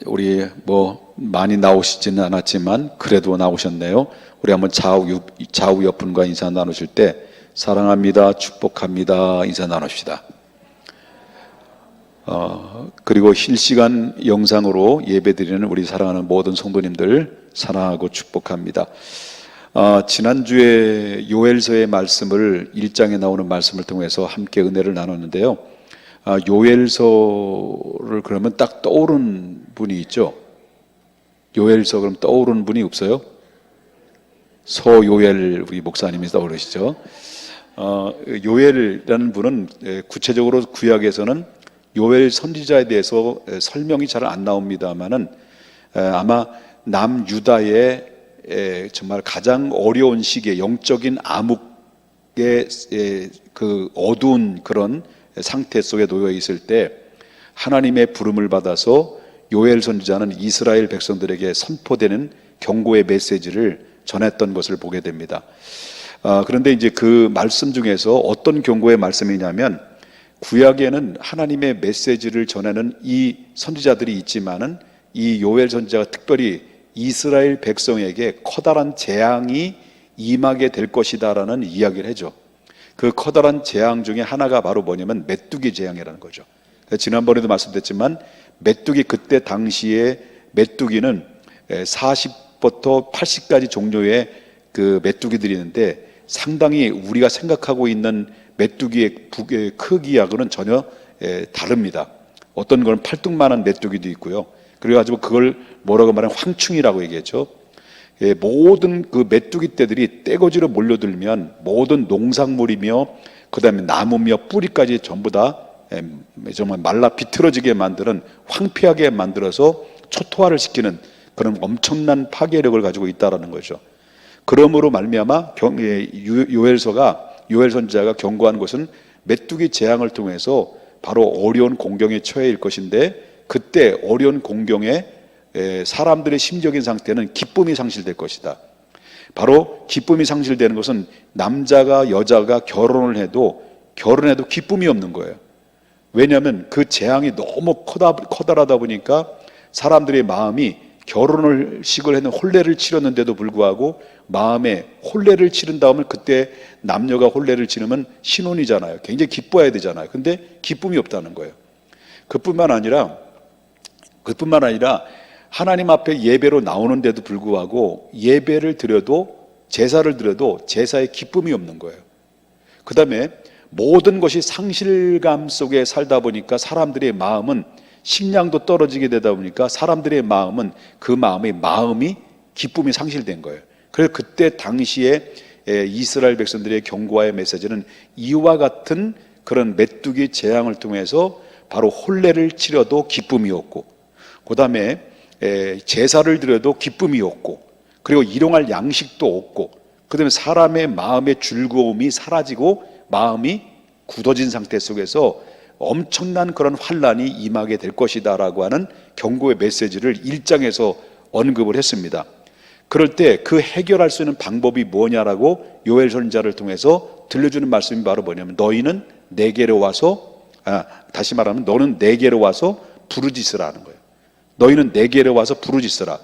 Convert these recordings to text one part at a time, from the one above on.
우리 많이 나오시지는 않았지만 그래도 나오셨네요. 우리 한번 좌우 옆분과 인사 나누실 때 사랑합니다, 축복합니다 인사 나눕시다. 그리고 실시간 영상으로 예배드리는 우리 사랑하는 모든 성도님들 사랑하고 축복합니다. 지난주에 요엘서의 말씀을 1장에 나오는 말씀을 통해서 함께 은혜를 나눴는데요. 요엘서를 그러면 딱 떠오르는 분이 있죠. 요엘서 그럼 떠오르는 분이 없어요? 서요엘 우리 목사님이 떠오르시죠. 요엘이라는 분은 구체적으로 구약에서는 요엘 선지자에 대해서 설명이 잘 안 나옵니다만은 아마 남유다의 정말 가장 어려운 시기에 영적인 암흑의 그 어두운 그런 상태 속에 놓여 있을 때 하나님의 부름을 받아서 요엘 선지자는 이스라엘 백성들에게 선포되는 경고의 메시지를 전했던 것을 보게 됩니다. 그런데 이제 그 말씀 중에서 어떤 경고의 말씀이냐면, 구약에는 하나님의 메시지를 전하는 이 선지자들이 있지만은 이 요엘 선지자가 특별히 이스라엘 백성에게 커다란 재앙이 임하게 될 것이다라는 이야기를 해줘. 그 커다란 재앙 중에 하나가 바로 뭐냐면 메뚜기 재앙이라는 거죠. 지난번에도 말씀드렸지만 메뚜기, 그때 당시에 메뚜기는 40부터 80가지 종류의 그 메뚜기들이 있는데 상당히 우리가 생각하고 있는 메뚜기의 크기하고는 전혀 다릅니다. 어떤 건 팔뚝만한 메뚜기도 있고요. 그래가지고 그걸 뭐라고 말하면 황충이라고 얘기했죠. 모든 그 메뚜기 떼들이 떼거지로 몰려들면 모든 농작물이며 그 다음에 나무며 뿌리까지 전부 다 정말 말라 비틀어지게 만드는, 황폐하게 만들어서 초토화를 시키는 그런 엄청난 파괴력을 가지고 있다는 거죠. 그러므로 말미암아 요엘 선지자가 경고한 것은 메뚜기 재앙을 통해서 바로 어려운 공경에 처해일 것인데, 그때 어려운 공경에 사람들의 심적인 상태는 기쁨이 상실될 것이다. 바로 기쁨이 상실되는 것은 남자가 여자가 결혼을 해도 기쁨이 없는 거예요. 왜냐하면 그 재앙이 너무 커다랗다 보니까 사람들의 마음이 결혼식을 했는 혼례를 치렀는데도 불구하고 마음에 혼례를 치른 다음에, 그때 남녀가 혼례를 치르면 신혼이잖아요. 굉장히 기뻐해야 되잖아요. 근데 기쁨이 없다는 거예요. 그뿐만 아니라 하나님 앞에 예배로 나오는데도 불구하고 예배를 드려도, 제사를 드려도 제사에 기쁨이 없는 거예요. 그 다음에 모든 것이 상실감 속에 살다 보니까 사람들의 마음은, 식량도 떨어지게 되다 보니까 사람들의 마음은 그 마음이 기쁨이 상실된 거예요. 그래서 그때 당시에 이스라엘 백성들의 경고와의 메시지는 이와 같은 그런 메뚜기 재앙을 통해서 바로 혼례를 치려도 기쁨이 없고, 그 다음에 제사를 드려도 기쁨이 없고, 그리고 일용할 양식도 없고, 그 다음에 사람의 마음의 즐거움이 사라지고 마음이 굳어진 상태 속에서 엄청난 그런 환란이 임하게 될 것이다 라고 하는 경고의 메시지를 1장에서 언급을 했습니다. 그럴 때 그 해결할 수 있는 방법이 뭐냐라고 요엘 선지자를 통해서 들려주는 말씀이 바로 뭐냐면, 너희는 내게로 와서, 다시 말하면 너는 내게로 와서 부르짖으라 하는 거예요. 너희는 내게로 와서 부르짖으라.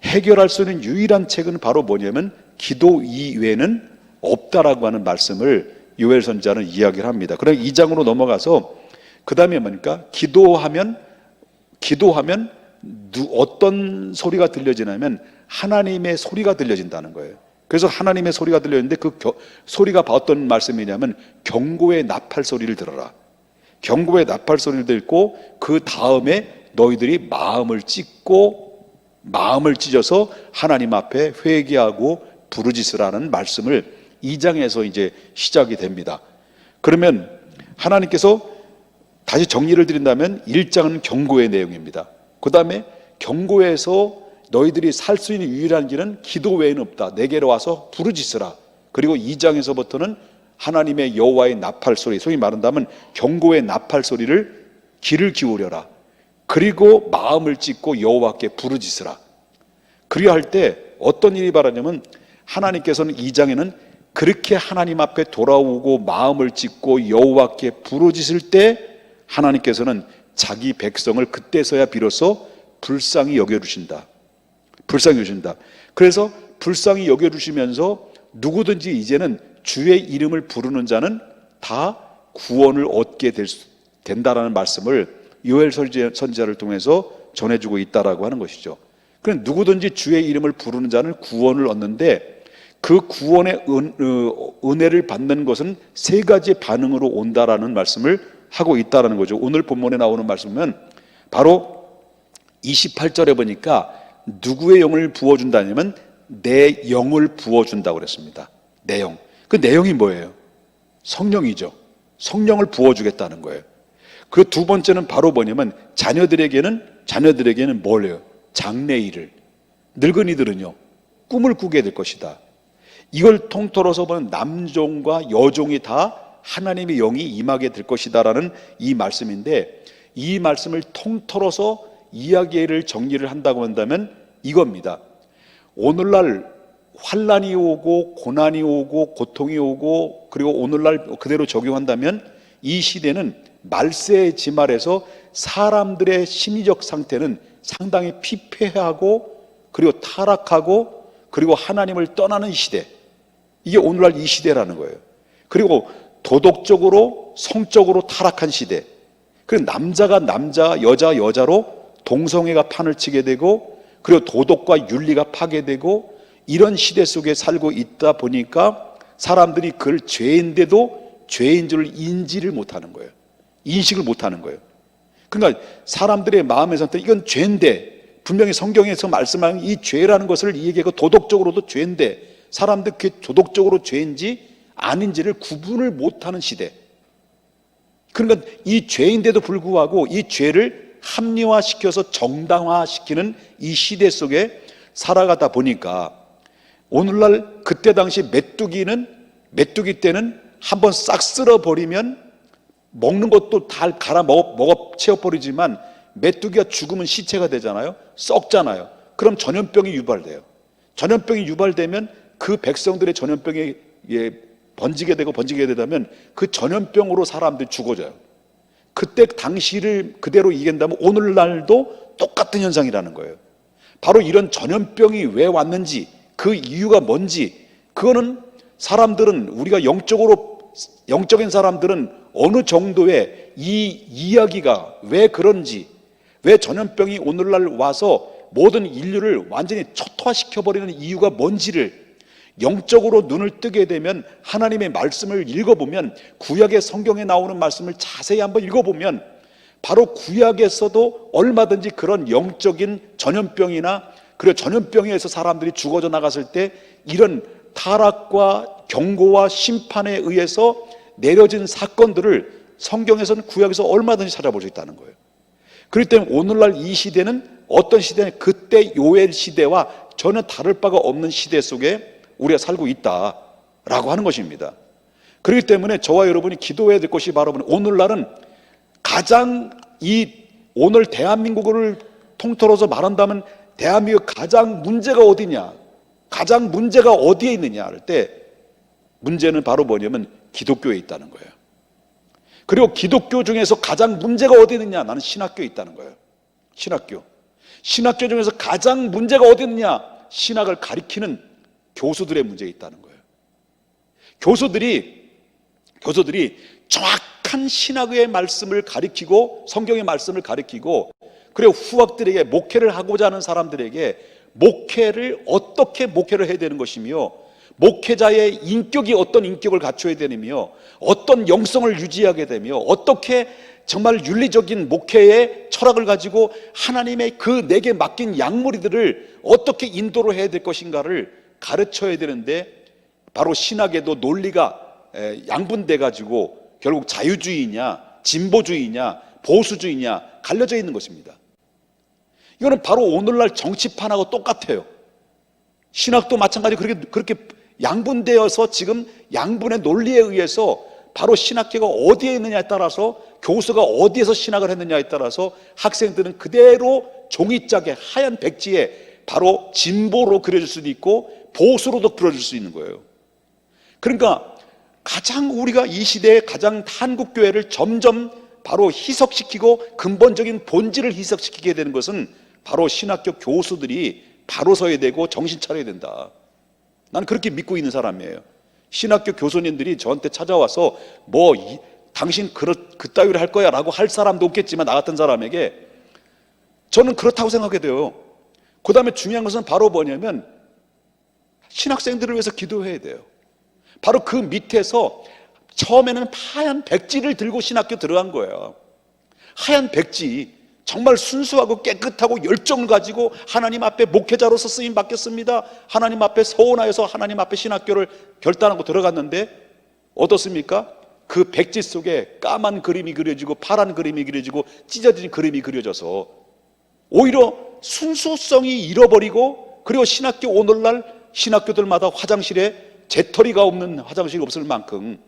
해결할 수 있는 유일한 책은 바로 뭐냐면 기도 이외에는 없다라고 하는 말씀을 요엘 선지자는 이야기를 합니다. 그럼 2장으로 넘어가서 그 다음에 뭡니까? 기도하면 어떤 소리가 들려지냐면 하나님의 소리가 들려진다는 거예요. 그래서 하나님의 소리가 들려있는데 그 소리가 어떤 말씀이냐면 경고의 나팔 소리를 들어라. 경고의 나팔 소리를 듣고 그 다음에 너희들이 마음을 찢어서 하나님 앞에 회개하고 부르짖으라는 말씀을 2장에서 이제 시작이 됩니다. 그러면 하나님께서 다시 정리를 드린다면 1장은 경고의 내용입니다. 그 다음에 경고에서 너희들이 살 수 있는 유일한 길은 기도 외에는 없다. 내게로 와서 부르짖으라. 그리고 2장에서부터는 하나님의 여호와의 나팔 소리, 소위 말한다면 경고의 나팔 소리를 귀를 기울여라. 그리고 마음을 찢고 여호와께 부르짖으라. 그리할 때 어떤 일이 바라냐면, 하나님께서는 2장에는 그렇게 하나님 앞에 돌아오고 마음을 찢고 여호와께 부르짖을 때 하나님께서는 자기 백성을 그때서야 비로소 불쌍히 여겨주신다. 불쌍히 여겨주신다. 그래서 불쌍히 여겨주시면서 누구든지 이제는 주의 이름을 부르는 자는 다 구원을 얻게 된다라는 말씀을 요엘 선지자를 통해서 전해주고 있다라고 하는 것이죠. 그럼 누구든지 주의 이름을 부르는 자는 구원을 얻는데 그 구원의 은혜를 받는 것은 세 가지 반응으로 온다라는 말씀을 하고 있다라는 거죠. 오늘 본문에 나오는 말씀은 바로 28절에 보니까 누구의 영을 부어준다냐면 내 영을 부어준다고 그랬습니다. 내 영. 그 내용이 뭐예요? 성령이죠. 성령을 부어주겠다는 거예요. 그 두 번째는 바로 뭐냐면 자녀들에게는 뭐래요? 장래일을. 늙은이들은요 꿈을 꾸게 될 것이다. 이걸 통틀어서 보면 남종과 여종이 다 하나님의 영이 임하게 될 것이다라는 이 말씀인데, 이 말씀을 통틀어서 이야기를 정리를 한다고 한다면 이겁니다. 오늘날 환난이 오고 고난이 오고 고통이 오고, 그리고 오늘날 그대로 적용한다면 이 시대는 말세의 지말에서 사람들의 심리적 상태는 상당히 피폐하고 그리고 타락하고 그리고 하나님을 떠나는 시대, 이게 오늘날 이 시대라는 거예요. 그리고 도덕적으로 성적으로 타락한 시대, 그리고 남자가 남자, 여자 여자로 동성애가 판을 치게 되고 그리고 도덕과 윤리가 파괴되고 이런 시대 속에 살고 있다 보니까 사람들이 그걸 죄인데도 죄인 줄 인지를 못하는 거예요. 인식을 못하는 거예요. 그러니까 사람들의 마음에서 이건 죄인데, 분명히 성경에서 말씀하는 이 죄라는 것을 얘기하고 도덕적으로도 죄인데 사람들 그게 도덕적으로 죄인지 아닌지를 구분을 못하는 시대. 그러니까 이 죄인데도 불구하고 이 죄를 합리화시켜서 정당화시키는 이 시대 속에 살아가다 보니까 오늘날 그때 당시 메뚜기 때는 한번 싹 쓸어버리면 먹는 것도 다 갈아 먹어 채워버리지만 메뚜기가 죽으면 시체가 되잖아요. 썩잖아요. 그럼 전염병이 유발돼요. 전염병이 유발되면 그 백성들의 전염병이 번지게 되다면 그 전염병으로 사람들이 죽어져요. 그때 당시를 그대로 이긴다면 오늘날도 똑같은 현상이라는 거예요. 바로 이런 전염병이 왜 왔는지, 그 이유가 뭔지, 그거는 사람들은, 우리가 영적인 사람들은 어느 정도의 이 이야기가 왜 그런지, 왜 전염병이 오늘날 와서 모든 인류를 완전히 초토화시켜버리는 이유가 뭔지를 영적으로 눈을 뜨게 되면, 하나님의 말씀을 읽어보면, 구약의 성경에 나오는 말씀을 자세히 한번 읽어보면 바로 구약에서도 얼마든지 그런 영적인 전염병이나 그리고 전염병에 의해서 사람들이 죽어져 나갔을 때 이런 타락과 경고와 심판에 의해서 내려진 사건들을 성경에서는, 구약에서 얼마든지 찾아볼 수 있다는 거예요. 그렇기 때문에 오늘날 이 시대는 어떤 시대냐, 그때 요엘 시대와 전혀 다를 바가 없는 시대 속에 우리가 살고 있다라고 하는 것입니다. 그렇기 때문에 저와 여러분이 기도해야 될 것이 바로 오늘날은 가장 오늘 대한민국을 통틀어서 말한다면 대한민국 가장 문제가 어디냐, 가장 문제가 어디에 있느냐 할 때 문제는 바로 뭐냐면 기독교에 있다는 거예요. 그리고 기독교 중에서 가장 문제가 어디 있느냐, 나는 신학교에 있다는 거예요. 신학교 중에서 가장 문제가 어디 있느냐, 신학을 가리키는 교수들의 문제에 있다는 거예요. 교수들이 정확한 신학의 말씀을 가리키고 성경의 말씀을 가리키고, 그리고 후학들에게, 목회를 하고자 하는 사람들에게 어떻게 목회를 해야 되는 것이며, 목회자의 인격이 어떤 인격을 갖춰야 되느며, 어떤 영성을 유지하게 되며, 어떻게 정말 윤리적인 목회의 철학을 가지고 하나님의 그 내게 맡긴 양무리들을 어떻게 인도를 해야 될 것인가를 가르쳐야 되는데, 바로 신학에도 논리가 양분돼 가지고 결국 자유주의냐 진보주의냐 보수주의냐 갈려져 있는 것입니다. 이거는 바로 오늘날 정치판하고 똑같아요. 신학도 마찬가지로 그렇게 양분되어서 지금 양분의 논리에 의해서 바로 신학계가 어디에 있느냐에 따라서, 교수가 어디에서 신학을 했느냐에 따라서 학생들은 그대로 종이짝에 하얀 백지에 바로 진보로 그려질 수도 있고 보수로도 그려질 수 있는 거예요. 그러니까 가장 우리가 이 시대에 가장 한국교회를 점점 바로 희석시키고 근본적인 본질을 희석시키게 되는 것은 바로 신학교 교수들이 바로 서야 되고 정신 차려야 된다. 나는 그렇게 믿고 있는 사람이에요. 신학교 교수님들이 저한테 찾아와서 당신 그따위를 할 거야 라고 할 사람도 없겠지만, 나 같은 사람에게 저는 그렇다고 생각하게 돼요. 그 다음에 중요한 것은 바로 뭐냐면 신학생들을 위해서 기도해야 돼요. 바로 그 밑에서 처음에는 하얀 백지를 들고 신학교 들어간 거예요. 하얀 백지, 정말 순수하고 깨끗하고 열정을 가지고 하나님 앞에 목회자로서 쓰임 받겠습니다, 하나님 앞에 서원하여서 하나님 앞에 신학교를 결단하고 들어갔는데 어떻습니까? 그 백지 속에 까만 그림이 그려지고 파란 그림이 그려지고 찢어진 그림이 그려져서 오히려 순수성이 잃어버리고, 그리고 신학교 오늘날 신학교들마다 화장실에 재터리가 없는 화장실이 없을 만큼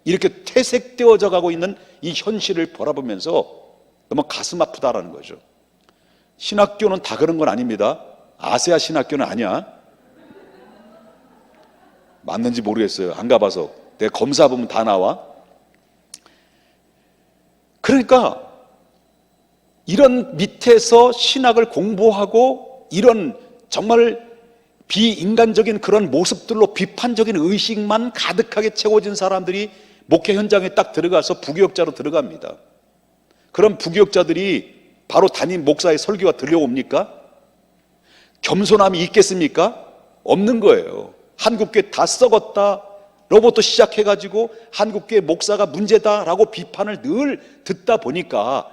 이렇게 퇴색되어져 가고 있는 이 현실을 바라보면서 너무 가슴 아프다라는 거죠. 신학교는 다 그런 건 아닙니다. 아세아 신학교는 아니야. 맞는지 모르겠어요. 안 가봐서. 내가 검사 보면 다 나와. 그러니까 이런 밑에서 신학을 공부하고 이런 정말 비인간적인 그런 모습들로 비판적인 의식만 가득하게 채워진 사람들이 목회 현장에 딱 들어가서 부교역자로 들어갑니다. 그럼 부교역자들이 바로 담임 목사의 설교가 들려옵니까? 겸손함이 있겠습니까? 없는 거예요. 한국교회 다 썩었다 로부터 시작해가지고 한국교회 목사가 문제다라고 비판을 늘 듣다 보니까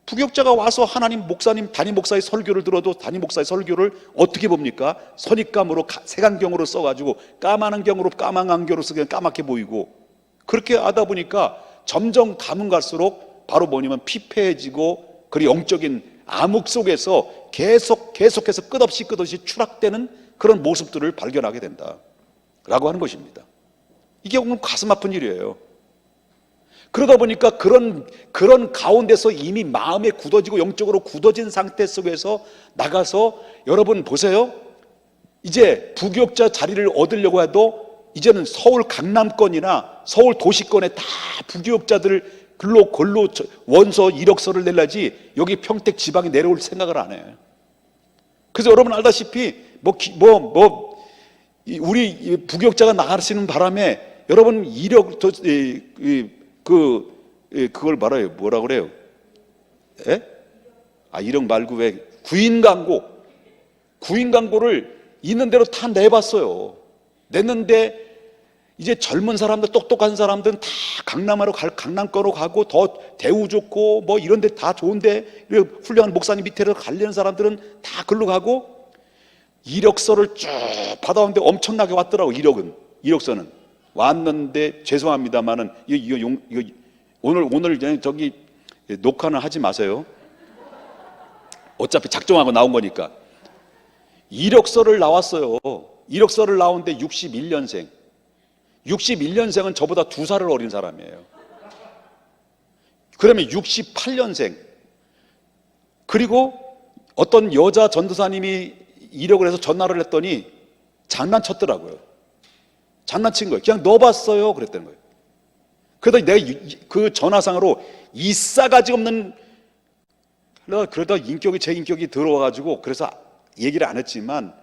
부교역자가 와서 하나님 목사님 담임 목사의 설교를 들어도 담임 목사의 설교를 어떻게 봅니까? 선입감으로 색안경으로 써가지고 까만 안경으로 까만 안경으로 쓰기엔 까맣게 보이고, 그렇게 하다 보니까 점점 가면 갈수록 바로 뭐냐면 피폐해지고, 그리고 영적인 암흑 속에서 계속해서 끝없이 추락되는 그런 모습들을 발견하게 된다라고 하는 것입니다. 이게 오늘 가슴 아픈 일이에요. 그러다 보니까 그런 가운데서 이미 마음에 굳어지고 영적으로 굳어진 상태 속에서 나가서, 여러분 보세요. 이제 부교역자 자리를 얻으려고 해도 이제는 서울 강남권이나 서울 도시권에 다 부교역자들을 글로 원서 이력서를 내려야지 여기 평택 지방에 내려올 생각을 안 해요. 그래서 여러분 알다시피 우리 부교역자가 나가시는 바람에 여러분 이력 그걸 말아요. 뭐라 그래요? 이력 말고 왜 구인 광고를 있는 대로 다 내봤어요. 냈는데 이제 젊은 사람들, 똑똑한 사람들은 다 강남권으로 가고, 더 대우 좋고 뭐 이런 데 다 좋은데 훌륭한 목사님 밑에로 가려는 사람들은 다 글로 가고, 이력서를 쭉 받아왔는데 엄청나게 왔더라고. 이력서는 왔는데, 죄송합니다만은 이거 오늘 저기 녹화는 하지 마세요. 어차피 작정하고 나온 거니까. 이력서를 나왔어요. 이력서를 나오는데 61년생은 저보다 2살을 어린 사람이에요. 그러면 68년생. 그리고 어떤 여자 전도사님이 이력을 해서 전화를 했더니 장난쳤더라고요. 장난친 거예요. 그냥 넣어봤어요 그랬다는 거예요. 그러다 내가 그 전화상으로 이 싸가지 없는, 그러다 제 인격이 들어와가지고 그래서 얘기를 안 했지만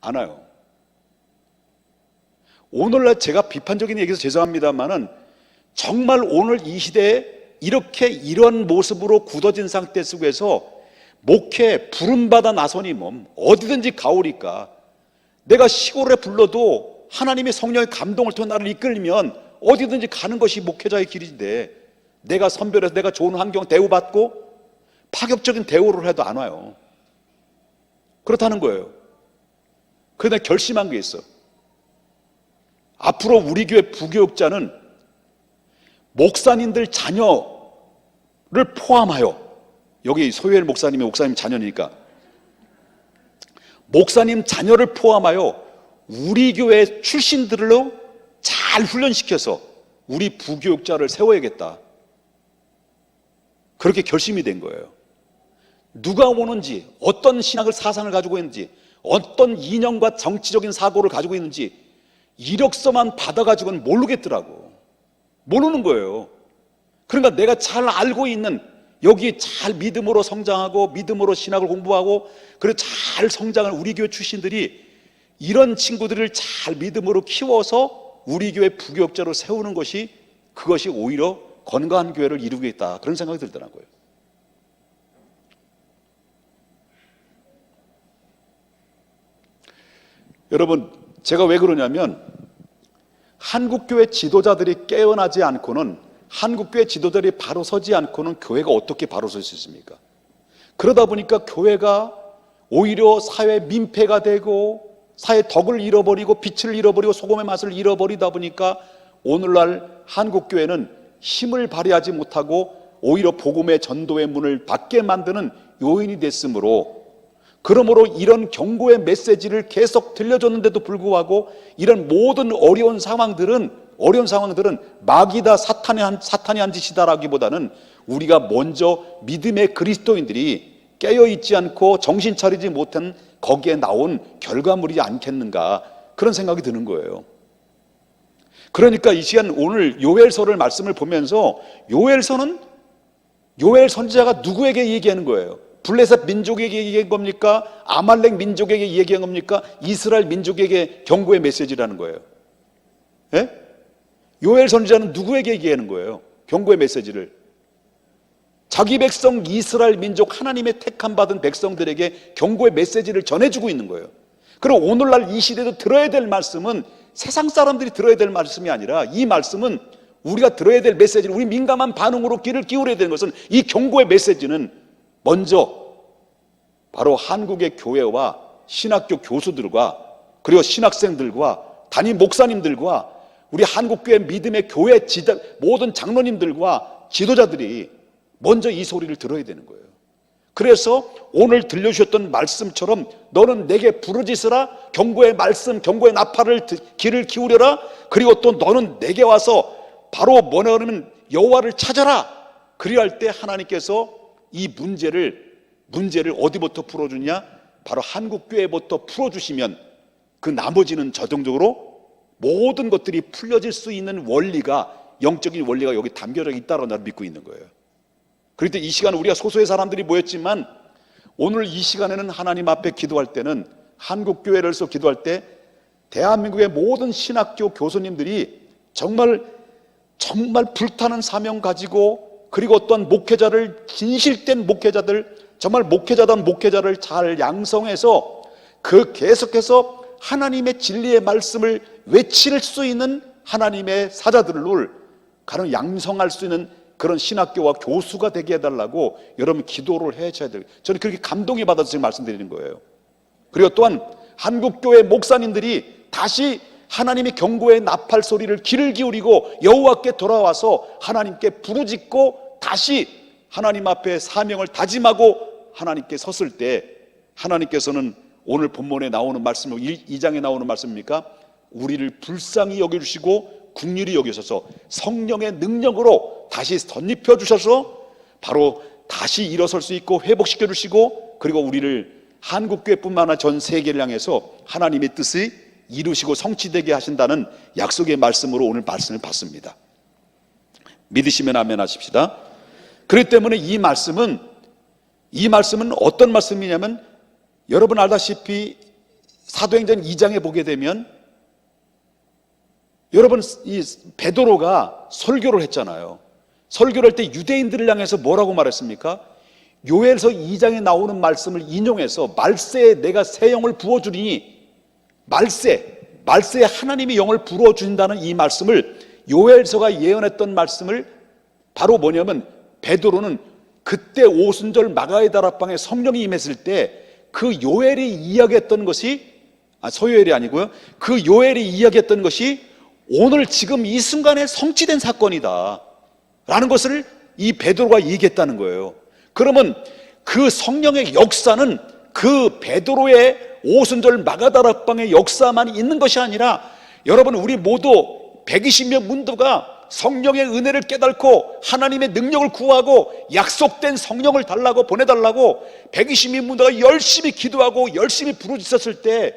안 와요. 오늘날 제가 비판적인 얘기해서 죄송합니다만은 정말 오늘 이 시대에 이런 모습으로 굳어진 상태 속에서 목회 부름받아 나서니 어디든지 가오니까, 내가 시골에 불러도 하나님의 성령의 감동을 통해 나를 이끌면 어디든지 가는 것이 목회자의 길인데, 내가 선별해서 내가 좋은 환경 대우받고 파격적인 대우를 해도 안 와요. 그렇다는 거예요. 그래서 내가 결심한 게 있어. 앞으로 우리 교회 부교역자는 목사님들 자녀를 포함하여, 여기 소요엘 목사님 자녀니까 목사님 자녀를 포함하여 우리 교회 출신들로 잘 훈련시켜서 우리 부교역자를 세워야겠다. 그렇게 결심이 된 거예요. 누가 오는지, 어떤 신학을 사상을 가지고 있는지, 어떤 이념과 정치적인 사고를 가지고 있는지 이력서만 받아가지고는 모르겠더라고. 모르는 거예요. 그러니까 내가 잘 알고 있는, 여기 잘 믿음으로 성장하고 믿음으로 신학을 공부하고 그리고 잘 성장한 우리 교회 출신들이 이런 친구들을 잘 믿음으로 키워서 우리 교회 부교육자로 세우는 것이, 그것이 오히려 건강한 교회를 이루겠다, 그런 생각이 들더라고요. 여러분, 제가 왜 그러냐면 한국교회 지도자들이 깨어나지 않고는, 한국교회 지도자들이 바로 서지 않고는 교회가 어떻게 바로 설 수 있습니까? 그러다 보니까 교회가 오히려 사회 민폐가 되고 사회 덕을 잃어버리고 빛을 잃어버리고 소금의 맛을 잃어버리다 보니까 오늘날 한국교회는 힘을 발휘하지 못하고 오히려 복음의 전도의 문을 닫게 만드는 요인이 됐으므로, 그러므로 이런 경고의 메시지를 계속 들려줬는데도 불구하고 이런 모든 어려운 상황들은 마귀다, 사탄이 한 짓이다라기보다는 우리가 먼저 믿음의 그리스도인들이 깨어있지 않고 정신 차리지 못한 거기에 나온 결과물이지 않겠는가, 그런 생각이 드는 거예요. 그러니까 이 시간 오늘 요엘서를 말씀을 보면서 요엘 선지자가 누구에게 얘기하는 거예요? 블레셋 민족에게 얘기한 겁니까? 아말렉 민족에게 얘기한 겁니까? 이스라엘 민족에게 경고의 메시지라는 거예요. 예? 요엘 선지자는 누구에게 얘기하는 거예요? 경고의 메시지를. 자기 백성 이스라엘 민족, 하나님의 택함 받은 백성들에게 경고의 메시지를 전해주고 있는 거예요. 그럼 오늘날 이 시대도 들어야 될 말씀은 세상 사람들이 들어야 될 말씀이 아니라, 이 말씀은 우리가 들어야 될 메시지를, 우리 민감한 반응으로 귀를 기울여야 되는 것은, 이 경고의 메시지는 먼저 바로 한국의 교회와 신학교 교수들과 그리고 신학생들과 담임 목사님들과 우리 한국교회 믿음의 교회 모든 장로님들과 지도자들이 먼저 이 소리를 들어야 되는 거예요. 그래서 오늘 들려주셨던 말씀처럼 너는 내게 부르짖으라, 경고의 말씀, 경고의 나팔을 귀를 기울여라, 그리고 또 너는 내게 와서 바로 뭐냐 그러면 여호와를 찾아라. 그리할 때 하나님께서 이 문제를 어디부터 풀어주냐? 바로 한국교회부터 풀어주시면 그 나머지는 자동적으로 모든 것들이 풀려질 수 있는 원리가, 영적인 원리가 여기 담겨져 있다고 나는 믿고 있는 거예요. 그럴 때 이 시간 우리가 소수의 사람들이 모였지만 오늘 이 시간에는 하나님 앞에 기도할 때는, 한국교회를서 기도할 때 대한민국의 모든 신학교 교수님들이 정말 불타는 사명 가지고, 그리고 어떤 목회자를, 진실된 목회자들, 정말 목회자단 목회자를 잘 양성해서 계속해서 하나님의 진리의 말씀을 외칠 수 있는 하나님의 사자들을 가령 양성할 수 있는 그런 신학교와 교수가 되게 해달라고 여러분 기도를 해줘야 돼요. 저는 그렇게 감동이 받아서 지금 말씀드리는 거예요. 그리고 또한 한국교회 목사님들이 다시 하나님의 경고의 나팔 소리를 귀를 기울이고 여호와께 돌아와서 하나님께 부르짖고 다시 하나님 앞에 사명을 다짐하고 하나님께 섰을 때, 하나님께서는 오늘 본문에 나오는 말씀, 2장에 나오는 말씀입니까? 우리를 불쌍히 여겨주시고 긍휼히 여기셔서 성령의 능력으로 다시 덧입혀 주셔서 바로 다시 일어설 수 있고 회복시켜 주시고, 그리고 우리를 한국교회뿐만 아니라 전 세계를 향해서 하나님의 뜻이 이루시고 성취되게 하신다는 약속의 말씀으로 오늘 말씀을 받습니다. 믿으시면 아멘 하십시다. 그렇기 때문에 이 말씀은 어떤 말씀이냐면, 여러분 알다시피 사도행전 2장에 보게 되면 여러분 이 베드로가 설교를 했잖아요. 설교를 할 때 유대인들을 향해서 뭐라고 말했습니까? 요엘서 2장에 나오는 말씀을 인용해서 말세에 내가 새 영을 부어주리니, 말세에 하나님이 영을 부어주신다는 이 말씀을, 요엘서가 예언했던 말씀을 바로 뭐냐면, 베드로는 그때 오순절 마가의 다락방에 성령이 임했을 때 그 요엘이 이야기했던 것이, 서요엘이 아니고요, 그 요엘이 이야기했던 것이 오늘 지금 이 순간에 성취된 사건이다 라는 것을 이 베드로가 얘기했다는 거예요. 그러면 그 성령의 역사는 그 베드로의 오순절 마가다락방의 역사만 있는 것이 아니라, 여러분 우리 모두 120명 문도가 성령의 은혜를 깨닫고 하나님의 능력을 구하고 약속된 성령을 달라고 보내달라고 120명 문도가 열심히 기도하고 열심히 부르짖었을 때,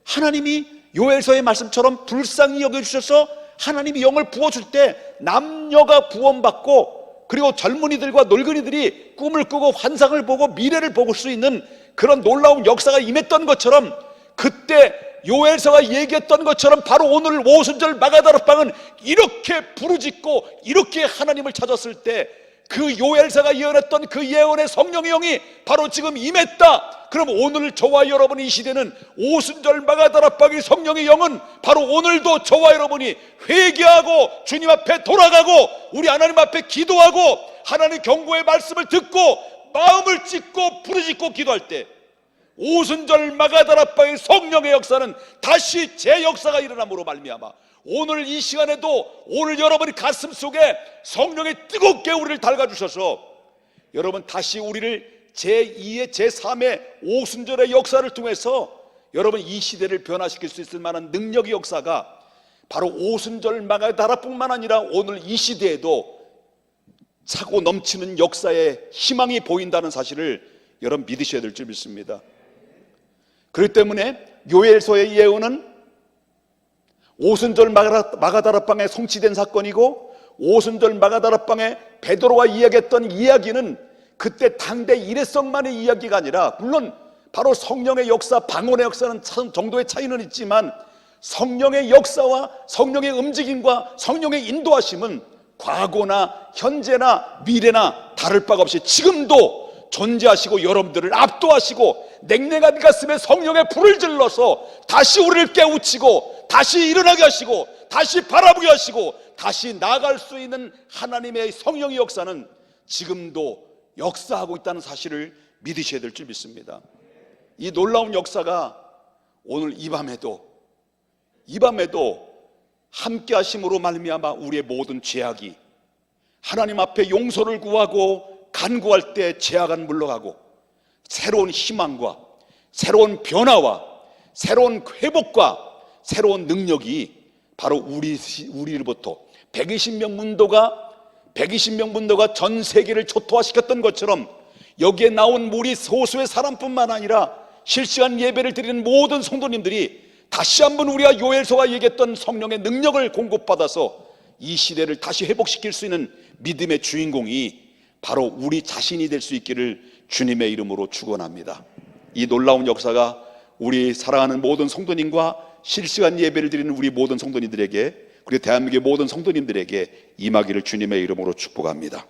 하나님이 요엘서의 말씀처럼 불쌍히 여겨주셔서 하나님이 영을 부어줄 때 남녀가 구원받고 그리고 젊은이들과 늙은이들이 꿈을 꾸고 환상을 보고 미래를 볼 수 있는 그런 놀라운 역사가 임했던 것처럼, 그때 요엘서가 얘기했던 것처럼 바로 오늘 오순절 마가다락방은 이렇게 부르짖고 이렇게 하나님을 찾았을 때 그 요엘서가 예언했던 그 예언의 성령의 영이 바로 지금 임했다. 그럼 오늘 저와 여러분 이 시대는 오순절 마가다락방의 성령의 영은 바로 오늘도 저와 여러분이 회개하고 주님 앞에 돌아가고 우리 하나님 앞에 기도하고 하나님 경고의 말씀을 듣고 마음을 찢고 부르짖고 기도할 때 오순절 마가다락방의 성령의 역사는 다시 재역사가 일어남으로 말미암아 오늘 이 시간에도 오늘 여러분의 가슴 속에 성령이 뜨겁게 우리를 달가주셔서 여러분 다시 우리를 제2의 제3의 오순절의 역사를 통해서 여러분 이 시대를 변화시킬 수 있을 만한 능력의 역사가 바로 오순절 마가다락뿐만 아니라 오늘 이 시대에도 차고 넘치는 역사의 희망이 보인다는 사실을 여러분 믿으셔야 될 줄 믿습니다. 그렇기 때문에 요엘서의 예언은 오순절 마가다락방에 성취된 사건이고, 오순절 마가다락방에 베드로가 이야기했던 이야기는 그때 당대 일회성만의 이야기가 아니라, 물론 바로 성령의 역사, 방언의 역사는 정도의 차이는 있지만 성령의 역사와 성령의 움직임과 성령의 인도하심은 과거나 현재나 미래나 다를 바가 없이 지금도 존재하시고 여러분들을 압도하시고 냉랭한 가슴에 성령의 불을 질러서 다시 우리를 깨우치고 다시 일어나게 하시고 다시 바라보게 하시고 다시 나아갈 수 있는 하나님의 성령의 역사는 지금도 역사하고 있다는 사실을 믿으셔야 될 줄 믿습니다. 이 놀라운 역사가 오늘 이 밤에도 함께 하심으로 말미암아 우리의 모든 죄악이 하나님 앞에 용서를 구하고 간구할 때 죄악은 물러가고 새로운 희망과 새로운 변화와 새로운 회복과 새로운 능력이 바로 우리로부터 120명 문도가 전 세계를 초토화시켰던 것처럼 여기에 나온 우리 소수의 사람뿐만 아니라 실시간 예배를 드리는 모든 성도님들이 다시 한번 우리가 요엘서가 얘기했던 성령의 능력을 공급받아서 이 시대를 다시 회복시킬 수 있는 믿음의 주인공이 바로 우리 자신이 될 수 있기를 주님의 이름으로 축원합니다. 이 놀라운 역사가 우리 사랑하는 모든 성도님과 실시간 예배를 드리는 우리 모든 성도님들에게, 그리고 대한민국의 모든 성도님들에게 임하기를 주님의 이름으로 축복합니다.